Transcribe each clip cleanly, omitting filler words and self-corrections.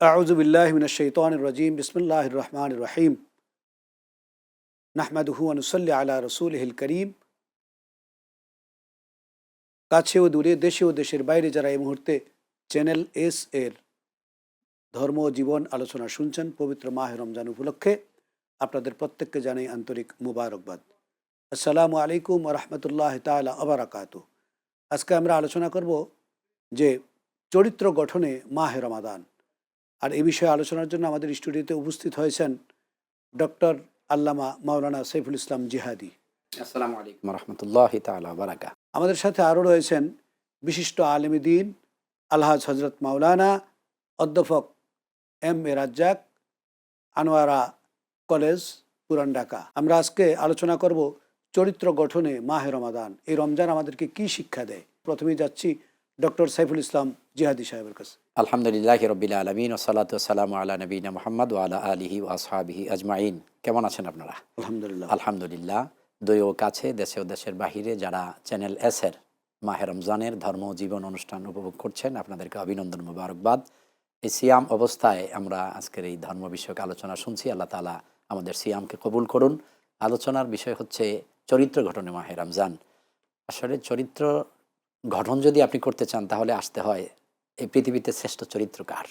আউযু বিল্লাহি মিনাশ শাইতানির রাজিম বিসমিল্লাহির রহমানির রহিম নাহমাদুহু ওয়া নুসাল্লি আলা রাসূলিহিল কারীম। কাছে ও দূরে, দেশে ও দেশের বাইরে যারা এই মুহূর্তে চ্যানেল এস এর ধর্ম ও জীবন আলোচনা শুনছেন, পবিত্র মাহে রমজান উপলক্ষে আপনাদের প্রত্যেককে জানাই আন্তরিক মুবারকবাদ। আসসালামু আলাইকুম ওয়া রাহমাতুল্লাহি তাআলা ওয়া বারাকাতুহু। আজকে আমরা আলোচনা করব যে চরিত্র গঠনে মাহে রমাদান। আর এই বিষয়ে আলোচনার জন্য আমাদের স্টুডিওতে উপস্থিত হয়েছেন ডক্টর আল্লামা মাওলানা সাইফুল ইসলাম জিহাদি। আসসালামু আলাইকুম রহমতুল্লাহি তাআলা বারাকা। আমাদের সাথে আরও রয়েছেন বিশিষ্ট আলেমী দ্বীন আলহাজ হজরত মাওলানা অধ্যাপক M A Razzak, Anwara college, পুরান ঢাকা। আমরা আজকে আলোচনা করব চরিত্র গঠনে মাহে রমাদান। এই রমজান আমাদেরকে কি শিক্ষা দেয়। প্রথমেই যাচ্ছি ডক্টর সাইফুল ইসলাম জিহাদি সাহেবের কাছে। আলহামদুলিল্লাহি রাব্বিল আলামিন ওয়া সালাতু ওয়া সালামু আলা নবিয়িনা মুহাম্মদ ওয়া আলা আলিহি ওয়া আসহাবিহি আজমাইন। কেমন আছেন আপনারা? আলহামদুলিল্লাহ। আলহামদুলিল্লাহ। দূরে ও কাছে, দেশে ও দেশের বাহিরে যারা চ্যানেল এস এর মাহে রমজানের ধর্ম ও জীবন অনুষ্ঠান উপভোগ করছেন, আপনাদেরকে অভিনন্দন, মুবারকবাদ। এই সিয়াম অবস্থায় আমরা আজকের এই ধর্ম বিষয়ক আলোচনা শুনছি। আল্লাহ তাআলা আমাদের সিয়ামকে কবুল করুন। আলোচনার বিষয় হচ্ছে চরিত্র গঠনে মাহে রমজান। আসলে চরিত্র গঠন যদি আপনি করতে চান তাহলে আসতে হয় এই পৃথিবীতে শ্রেষ্ঠ চরিত্রকার।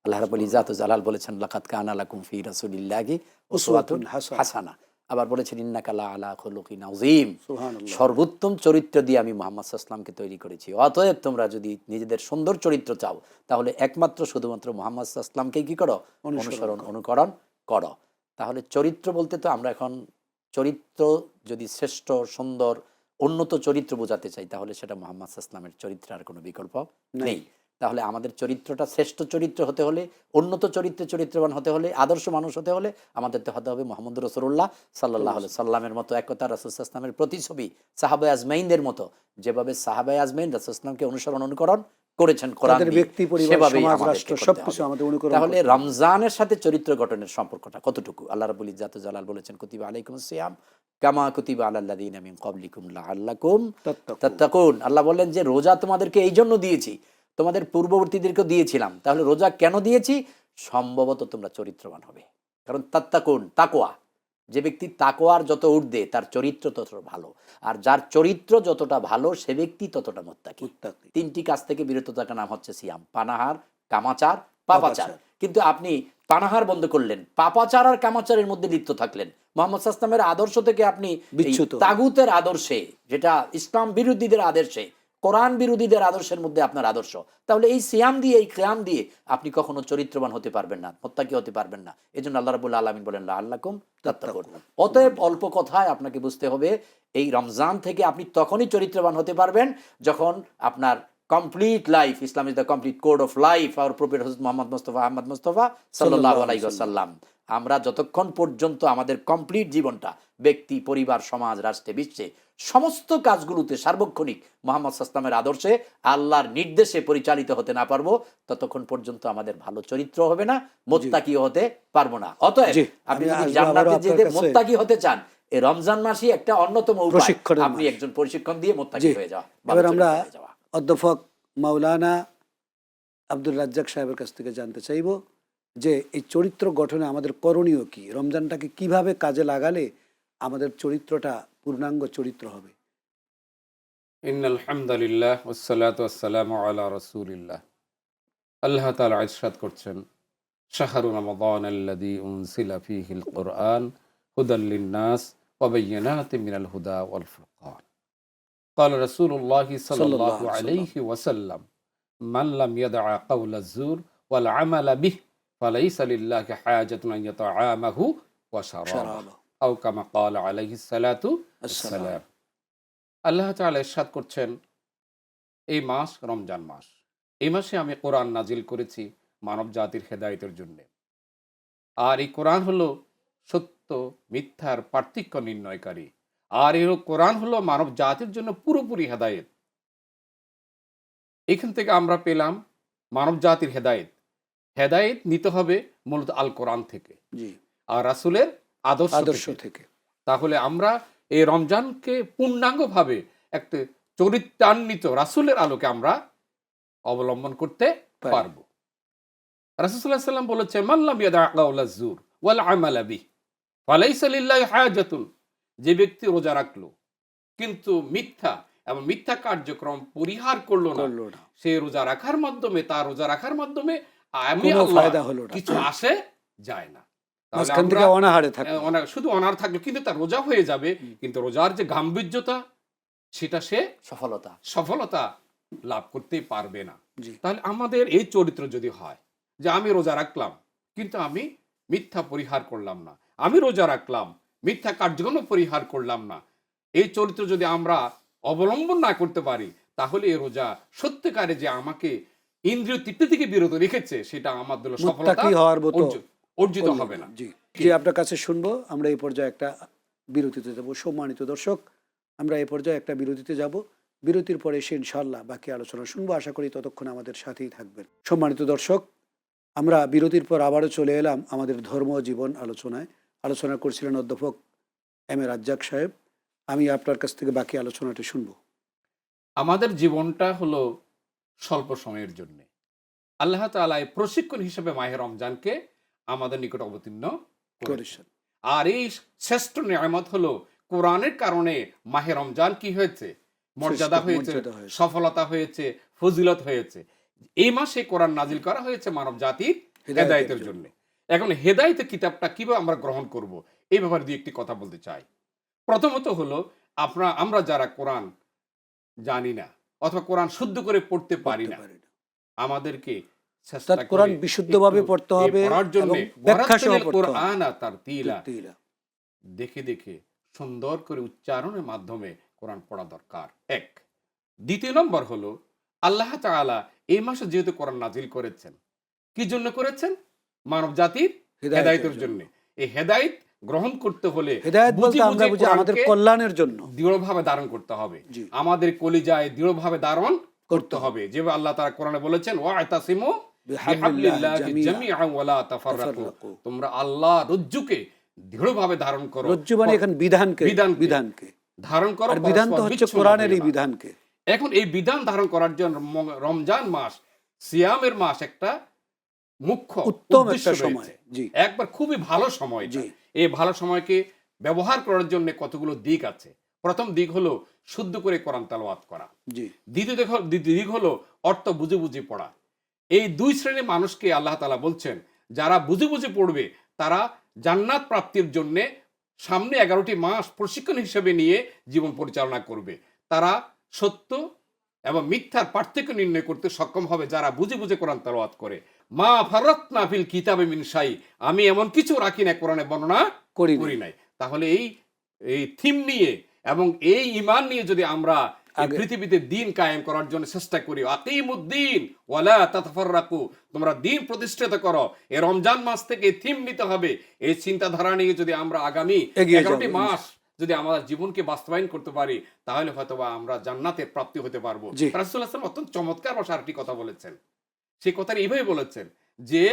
আল্লাহ রাব্বুল ইজ্জাত ওয়া জালাল বলেছেন, লাকাদ কানা লাকুম ফি রাসূলিল্লাহি উসওয়াতুন হাসানা। আবার বলেছেন, ইন্নাকা লা আলা খুলুকিন আযীম। সুবহানাল্লাহ। সর্বোত্তম চরিত্র দিয়ে আমি মুহাম্মদ সাল্লাল্লাহু আলাইহি ওয়াসাল্লামকে তৈরি করেছি। অতএব তোমরা যদি নিজেদের সুন্দর চরিত্র চাও তাহলে একমাত্র শুধুমাত্র মুহাম্মদ সাল্লাল্লাহু আলাইহি ওয়াসাল্লামকেই কি করো? অনুকরণ করো। তাহলে চরিত্র বলতে তো আমরা এখন চরিত্র যদি শ্রেষ্ঠ, সুন্দর, উন্নত চরিত্র বোঝাতে চাই তাহলে সেটা মুহাম্মদ সাল্লাল্লাহু আলাইহি ওয়াসাল্লামের চরিত্রের আর কোনো বিকল্প নেই। তাহলে আমাদের চরিত্রটা শ্রেষ্ঠ চরিত্র হতে হলে, উন্নত চরিত্রবান হতে হলে, আদর্শ মানুষ হতে হলে আমাদের তো হতে হবে মুহাম্মদ রাসূলুল্লাহ সাল্লাল্লাহু আলাইহি সাল্লামের মতো একতা, রাসূল সাল্লাল্লাহু আলাইহি ওয়াসাল্লামের প্রতিছবি, সাহাবায়ে আজমাইনদের মতো যেভাবে সাহাবায়ে আজমাইন রাসূল সাল্লাল্লাহু আলাইহি ওয়াসাল্লামকে অনুকরণ করেছেন কোরআন দিয়ে, ব্যক্তি, পরিবার, সেভাবেই সমাজ, আমাদেরকে রাষ্ট্র করতে সবকিছু হবে। আমাদের অনুকরণ তাহলে করতে হবে। রমজানের সাথে চরিত্র গঠনের সম্পর্কটা কতটুকু? আল্লাহ রাব্বুল ইজ্জাত ওয়া জালাল বলেছেন, কুতিবা আলাইকুমুস সিয়াম কামা কুতিবা আলাল্লাযীনা মিন ক্বাবলিকুম লাআল্লাকুম তাত্তাকুন। আল্লাহ বললেন যে রোজা তোমাদেরকে এই জন্য দিয়েছি, তোমাদের পূর্ববর্তীদেরকে দিয়েছিলাম। তাহলে রোজা কেন দিয়েছি? সম্ভবত তোমরা চরিত্রবান হবে। কারণ তাত্তাকুন, তাকওয়া। যে ব্যক্তি তাকওয়ার যত ঊর্ধ্বে তার চরিত্র ততটা ভালো, আর যার চরিত্র যতটা ভালো সে ব্যক্তি ততটা মুত্তাকি। তিনটি কাজ থেকে বিরত থাকা নাম হচ্ছে সিয়াম: পানাহার, কামাচার, পাপাচার। কিন্তু আপনি পানাহার বন্ধ করলেন, পাপাচার আর কামাচারের মধ্যে লিপ্ত থাকলেন। মুহাম্মদ সাল্লাল্লাহু আলাইহি ওয়াসাল্লামের আদর্শ থেকে আপনি তাগুতের আদর্শে, যেটা ইসলাম বিরোধীদের আদর্শে, কোরআন বিরোধীদের আদর্শের মধ্যে আপনার আদর্শ। তাহলে এই সিয়াম দিয়ে, এই কিয়াম দিয়ে আপনি কখনো চরিত্রবান হতে পারবেন না, মুত্তাকি হতে পারবেন না। এজন্য আল্লাহ রাব্বুল আলামিন বলেন, লাআল্লাকুম তাত্তাকুন। অতএব অল্প কথায় আপনাকে বুঝতে হবে, এই রমজান থেকে আপনি তখনই চরিত্রবান হতে পারবেন যখন আপনার complete life, Islam is the complete code of life, hour prophet হযরত মুহাম্মদ মুস্তাফা আহমদ মুস্তাফা সাল্লাল্লাহু আলাইহি ওয়াসাল্লাম। আমরা যতক্ষণ পর্যন্ত আমাদের কমপ্লিট জীবনটা ব্যক্তি, পরিবার, সমাজ, রাষ্ট্রে, বিশ্বে সমস্ত কাজগুলোতে সার্বক্ষণিক মুহাম্মদ সাল্লাল্লাহু আলাইহি ওয়াসাল্লামের আদর্শে, আল্লাহর নির্দেশে পরিচালিত হতে না পারবো, ততক্ষণ পর্যন্ত আমাদের ভালো চরিত্র হবে না, মুত্তাকিও হতে পারবো না। অতএব আপনি যদি জান্নাতে যেতে মুত্তাকি হতে চান, এই রমজান মাসই একটা অন্যতম উপায়, আপনি একজন প্রশিক্ষণ দিয়ে মুত্তাকি হয়ে যাওয়া। এবার আমরা অধ্যাপক মাওলানা আব্দুর রাজ্জাক সাহেবের কাছ থেকে জানতে চাইব যে এই চরিত্র গঠনে আমাদের করণীয় কি, রমজানটাকে কিভাবে কাজে লাগালে আমাদের চরিত্রটা পূর্ণাঙ্গ চরিত্র হবে। ইন্নাল হামদুলিল্লাহ ওয়াসসালাতু ওয়াসসালামু আলা রাসূলিল্লাহ। আল্লাহ তাআলা ইরশাদ করছেন, শাহরু রমাদানাল্লাযী উনজিলা ফীহিল কুরআন হুদাল লিন-নাস ওয়া বায়্যিনাতিন মিনাল হুদা ওয়াল ফুরকান। ক্বালা রাসূলুল্লাহি সাল্লাল্লাহু আলাইহি ওয়াসাল্লাম, মান লাম ইয়াদা কাওলাজ জুর ওয়াল আমালা বিহি ফালাইসা লিল্লাহি হাজাতুন আন ইয়াতাআমাহু ওয়া শারাবাহু আও কামা ক্বালা আলাইহিস সালাতু ওয়াসসালাম। আল্লাহ তাআলা ইরশাদ করছেন, এই মাস রমজান মাস, এই মাসে আমি কোরআন নাজিল করেছি মানব জাতির হেদায়েতের জন্য। আর এই কোরআন হলো সত্য মিথ্যার পার্থক্য নির্ণয়কারী। আর এই কোরআন হলো মানব জাতির জন্য পুরোপুরি হেদায়েত। এখান থেকে আমরা পেলাম মানব জাতির হেদায়েত। হেদায়েত নিতে হবে মূলত আল কোরআন থেকে আর রাসূলের আদর্শ থেকে। তাহলে আমরা এই রমজানকে পূর্ণাঙ্গভাবে একটা চরিত্রান্বিত রাসূলের আলোকে আমরা অবলম্বন করতে পারবো। রাসূলুল্লাহ সাল্লাল্লাহু আলাইহি ওয়াসাল্লাম বলেছেন, মান লাম ইয়াদা কাওলা যুর ওয়াল আমালা বিহি ফালাইসা লিল্লাহি হাজাতুন। যে ব্যক্তি রোজা রাখলো কিন্তু মিথ্যা এবং মিথ্যা কার্যক্রম পরিহার করলো না, করলো না, সে রোজা রাখার মাধ্যমে, তার রোজা রাখার মাধ্যমে আমি কোনো আল্লাহ ফায়দা হলো না, কিছু আসে যায় না। তাহলে মাঝখান আমরা থেকে অনাহারে থাকলো। শুধু অনার থাকলো, কিন্তু তার রোজা হয়ে যাবে, কিন্তু রোজার যে গাম্ভীর্যতা সেটা সে সফলতা। সফলতা লাভ করতেই পারবে না। জি, তাহলে আমাদের এই চরিত্র যদি হয় যে আমি রোজা রাখলাম কিন্তু আমি মিথ্যা পরিহার করলাম না, আমি রোজা রাখলাম মিথ্যা কার্যক্রম পরিহার করলাম না, এই চরিত্র যদি আমরা অবলম্বন না করতে পারি, তাহলে এই রোজা সত্যিকারে যে আমাকে ইন্দ্রিয় তৃপ্তি থেকে বিরত রেখেছে, সেটা আমার জন্য সফলতা মুত্তাকি হওয়ার মতো অর্জিত হবে না। জি জি, আপনার কাছে শুনবো। আমরা এই পর্যায়ে একটা বিরতিতে যাব। সম্মানিত দর্শক, আমরা এই পর্যায়ে একটা বিরতিতে যাব। বিরতির পরে এসে ইনশাআল্লাহ বাকি আলোচনা শুনবো। আশা করি ততক্ষণ আমাদের সাথেই থাকবেন। সম্মানিত দর্শক, আমরা বিরতির পর আবারও চলে এলাম আমাদের ধর্ম জীবন আলোচনায়। আলোচনা করছিলেন অধ্যাপক এম এ রাজ্জাক সাহেব। আমি আপনার কাছ থেকে বাকি আলোচনাটি শুনবো। আমাদের জীবনটা হলো স্বল্প সময়ের জন্য। আল্লাহ তাআলা এই প্রশিক্ষণ হিসেবে মাহে রমজানকে আমাদের নিকট অবতীর্ণ করেছেন। করেছেন। আর এই শ্রেষ্ঠ নিয়ামত হলো কোরআনের কারণে মাহে রমজান কি হয়েছে? মর্যাদা হয়েছে, মর্যাদা হয়েছে। সফলতা হয়েছে, ফজিলত হয়েছে। এই মাসে কোরআন নাজিল করা হয়েছে মানব জাতির হেদায়েতের জন্য। এখন হেদায়েতের কিতাবটা কিভাবে আমরা গ্রহণ করব, এই ব্যাপারে দুই একটি কথা বলতে চাই। প্রথমত হলো আমরা যারা কোরআন জানি না অথবা কোরআন শুদ্ধ করে পড়তে পারি না, আমাদেরকে চেষ্টা অর্থাৎ কোরআন করে বিশুদ্ধভাবে একটু পড়তে হবে পড়ার জন্য এবং ব্যাখ্যা সহ পড়তে হবে। কোরআন তার তিলা তিলা। দেখে দেখে সুন্দর করে উচ্চারণের মাধ্যমে কোরআন পড়া দরকার। এক। দ্বিতীয় নম্বর হলো আল্লাহ তাআলা এই মাসে যেহেতু কোরআন নাজিল করেছেন, কি জন্য করেছেন? মানব জাতির হেদায়েতের জন্য। এই হেদায়েত গ্রহণ করতে হলে হেদায়েত বলতে আমরা বুঝি আমাদের কল্যাণের জন্য দৃঢ়ভাবে ধারণ করতে হবে। জি। আমাদের কলিজায় দৃঢ়ভাবে ধারণ করতে হবে। যেভাবে আল্লাহ তাআলা কোরআনে বলেছেন, ওয়া'তাসিমু বিহাবলিল্লাহি জামিআন ওয়া লা তাফাররাকু। তোমরা আল্লাহ রজ্জুকে দৃঢ়ভাবে ধারণ করো। রজ্জু মানে এখানে বিধানকে বিধানকে ধারণ করো। আর বিধান তো হচ্ছে কোরআনের এই বিধানকে। এখন এই বিধান ধারণ করার জন্য রমজান মাস, সিয়ামের মাস একটা মুখ্য উত্তম উদ্দেশ্য একটা সময়। রয়েছে। জি, একবার খুবই ভালো সময়। জি। এই ভালো সময়কে ব্যবহার করার জন্য কতগুলো দিক আছে। প্রথম দিক হলো শুদ্ধ করে কোরআন তেলাওয়াত করা। জি, দ্বিতীয় দিক হলো অর্থ বুঝে বুঝে পড়া। এই দুই শ্রেণীর মানুষকে আল্লাহ তাআলা বলছেন, যারা বুঝে বুঝে পড়বে তারা জান্নাত প্রাপ্তির জন্য সামনে 11টি মাস প্রশিক্ষণ হিসেবে নিয়ে জীবন পরিচালনা করবে। তারা সত্য এবং মিথ্যার পার্থক্য নির্ণয় করতে সক্ষম হবে যারা বুঝে বুঝে কোরআন তেলাওয়াত করে। মা ফারাতনা ফিল কিতাবে মিন শাই, আমি এমন কিছু রাখি না কোরআনে বর্ণনা করি নাই। তাহলে এই থিম নিয়ে এবং এই ঈমান নিয়ে যদি আমরা এই পৃথিবীতে দ্বীন কায়েম করার জন্য চেষ্টা করি, আকিমুদ্দিন ওয়ালা তাতাফাররাকু, তোমরা দ্বীন প্রতিষ্ঠিত করো, এই রমজান মাস থেকে থিম নিতে হবে। এই চিন্তাধারা নিয়ে যদি আমরা আগামী 11টি মাস যদি আমাদের জীবনকে বাস্তবায়ন করতে পারি, তাহলে হয়তোবা আমরা জান্নাতের প্রাপ্তি হতে পারবো। রাসূলুল্লাহ সাল্লাল্লাহু আলাইহি ওয়াসাল্লাম অত্যন্ত চমৎকার ভাষায় আরেকটি কথা বলেছেন। সেই কথাটা এইভাবে বলেছেন যে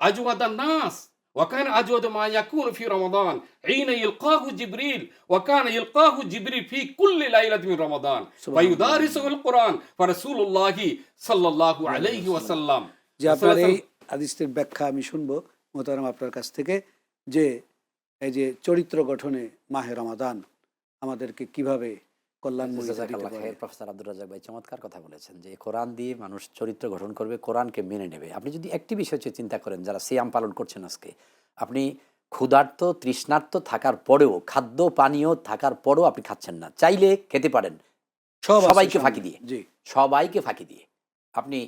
আজওয়াদান নাস ওয়া কানা আজওয়াদু মা ইয়াকুনু ফি রমাদান হিনা ইলকাহু জিবরিল ওয়া কানা ইলকাহু জিবরিল ফি কুল্লি লাইলাতিন মিন রমাদান ফায়ুদারিসুল কুরআন ফারাসূলুল্লাহি সাল্লাল্লাহু আলাইহি ওয়াসাল্লাম। যে আপনার এই হাদিসের ব্যাখ্যা আমি শুনবো মোহতারাম আপনার কাছ থেকে, যে এই যে চরিত্র গঠনে মাহে রমাদান আমাদেরকে কিভাবে কল্যাণময় দিতে পারে। প্রফেসর আব্দুর রাজ্জাক ভাই চমৎকার কথা বলেছেন যে কোরআন দিয়ে মানুষ চরিত্র গঠন করবে, কোরআনকে মেনে নেবে। আপনি যদি একটি বিষয় চিন্তা করেন, যারা সিয়াম পালন করছেন আজকে, আপনি ক্ষুধার্ত তৃষ্ণার্ত থাকার পরেও, খাদ্য পানীয় থাকার পরেও আপনি খাচ্ছেন না, চাইলে খেতে পারেন সবাইকে ফাঁকি দিয়ে, সবাইকে ফাঁকি দিয়ে। আপনি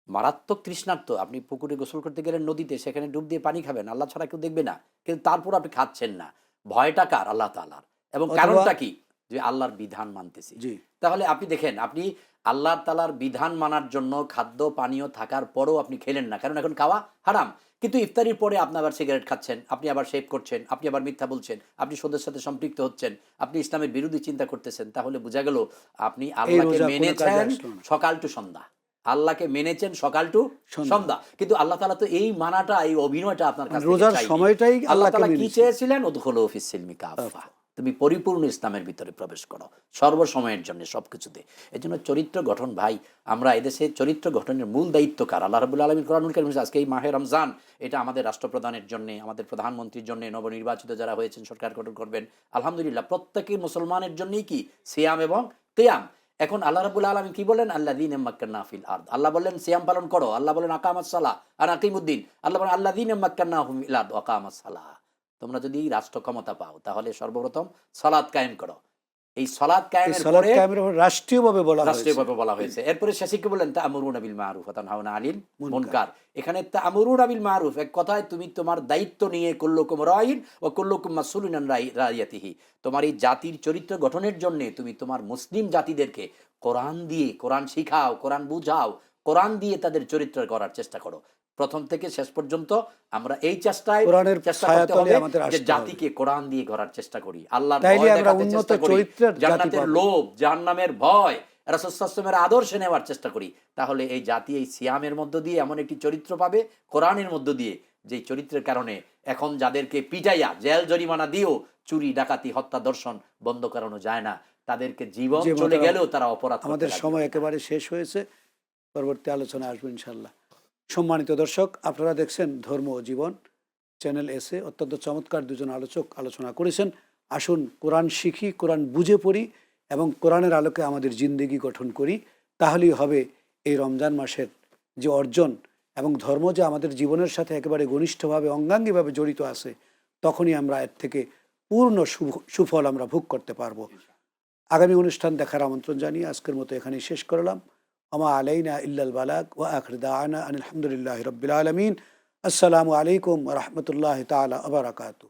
মারাত্মক তৃষ্ণার্ত, আপনি পুকুরে গোসল করতে গেলেন, নদীতে, সেখানে ডুব দিয়ে পানি খাবেন, আল্লাহ ছাড়া কেউ দেখবে না, কিন্তু তারপর আপনি খাচ্ছেন না। ভয়টা কার? আল্লাহ তাআলার। এবং কারণটা কি? যে আল্লাহর বিধান মানতেছি। তাহলে আপনি দেখেন, আপনি আল্লাহ তাআলার বিধান মানার জন্য খাদ্য পানীয় থাকার পরেও আপনি খেলেন না, কারণ এখন খাওয়া হারাম। কিন্তু ইফতারির পরে আপনি আবার সিগারেট খাচ্ছেন, আপনি আবার শেভ করছেন, আপনি আবার মিথ্যা বলছেন, আপনি সুদের সাথে সম্পৃক্ত হচ্ছেন, আপনি ইসলামের বিরোধী চিন্তা করতেছেন। তাহলে বোঝা গেল আপনি আল্লাহকে মেনেছেন সকাল টু সন্ধ্যা, আল্লাহকে মেনেছেন সকাল টু সন্ধ্যা, কিন্তু আল্লাহ তাআলা তো এই মানাটা, এই অভিনয়টা আপনার কাছে রোজার সময়টাই আল্লাহ তাআলা কি চেয়েছিলেন? উদখুলু ফিস সিলমি কাফা, তুমি পরিপূর্ণ ইসলামের ভিতরে প্রবেশ করো সর্বসময়ের জন্য সবকিছুতে। এই জন্য চরিত্র গঠন ভাই, আমরা এদেশে চরিত্র গঠনের মূল দায়িত্বকার আল্লাহ রাব্বুল আলামিন কোরআনুল কারীম। আজকে এই মাহে রমজান, এটা আমাদের রাষ্ট্রপ্রধানের জন্য, আমাদের প্রধানমন্ত্রীর জন্য, নবনির্বাচিত যারা হয়েছেন সরকার গঠন করবেন, আলহামদুলিল্লাহ প্রত্যেকের মুসলমানের জন্যই কি সিয়াম এবং কিয়াম। এখন আল্লাহ রাব্বুল আলামিন কি বলেন, আল্লাযীনা মাক্কান্না ফিল আরদ, আল্লাহ বললেন সিয়াম পালন করো, আল্লাহ বলেন আকামাস সালাহ আর আকিমুদ্দিন, আল্লাহ বলেন আল্লাযীনা মাক্কান্নাহুম ফিল আরদ ওয়া আকামাস সালাহ। তোমরা যদি রাষ্ট্র ক্ষমতা পাও তাহলে সর্বপ্রথম সালাত কায়েম করো। এই সালাত কায়েমের সালাত পরে কায়েমের উপর রাষ্ট্রীয়ভাবে বলা হয়েছে। রাষ্ট্রীয়ভাবে বলা হয়েছে। এরপরে শেষে কি বলেন, তা'মুরুনা বিল মারুফ ওয়া তানহাউনা আনিল মুনকার। এখানে তা'মুরুনা বিল মারুফ, এক কথায় তুমি তোমার দায়িত্ব নিয়ে কুল্লুকুম রাইন ওয়া কুল্লুকুম মাসউলুন আন রাইয়াতিহি, তোমার এই জাতির চরিত্র গঠনের জন্য তুমি তোমার মুসলিম জাতিদেরকে কোরআন দিয়ে কোরআন শিখাও, কোরআন বুঝাও, কোরআন দিয়ে তাদের চরিত্র করার চেষ্টা করো। প্রথম থেকে শেষ পর্যন্ত আমরা এই চেষ্টায় কোরআনের চেষ্টা করতে ছায়াতলে হবে আমাদের যে আসতে হবে। জাতিকে কোরআন দিয়ে গড়ার চেষ্টা করি, আল্লাহর তাইলে ভয় আমরা দেখাতে উন্নত চেষ্টা করি, চরিত্রের জাতি জান্নাতের পাবো। লোভ, জাহান্নামের ভয়, রাসূল সাল্লাল্লাহু আলাইহি ওয়াসাল্লামের আদর্শে নেওয়ার চেষ্টা করি। তাহলে এই জাতি এই সিয়ামের মধ্য দিয়ে এমন একটি চরিত্র পাবে, কোরআনের মধ্য দিয়ে, যেই চরিত্রের কারণে এখন যাদেরকে পিটাইয়া জেল জরিমানা দিয়েও চুরি ডাকাতি হত্যা দর্শন বন্ধ করানো যায় না, তাদেরকে জীবন যে চলে মোহতারাম, গেলেও তারা অপরাধ করতে আমাদের লাগবে। সময় একেবারে শেষ হয়েছে, পরবর্তী আলোচনা আসবো ইনশাল্লাহ। সম্মানিত দর্শক, আপনারা দেখছেন ধর্ম ও জীবন চ্যানেল এসে অত্যন্ত চমৎকার দুজন আলোচক আলোচনা করেছেন। আসুন কোরআন শিখি, কোরআন বুঝে পড়ি এবং কোরআনের আলোকে আমাদের জিন্দেগি গঠন করি। তাহলেই হবে এই রমজান মাসের যে অর্জন এবং ধর্ম যে আমাদের জীবনের সাথে একেবারে ঘনিষ্ঠভাবে অঙ্গাঙ্গিভাবে জড়িত আছে, তখনই আমরা এর থেকে পূর্ণ সুফল আমরা ভোগ করতে পারবো। আগামী অনুষ্ঠান দেখার আমন্ত্রণ জানিয়ে আজকের মতো এখানেই শেষ করলাম। আমা আলাইনা ইল্লাল বালাগ ওয়া আখির দাওয়ানা আনিল হামদুলিল্লাহি রাব্বিল আলামিন। আসসালামু আলাইকুম ওয়া রাহমাতুল্লাহি তাআলা ওয়া বারাকাতুহু।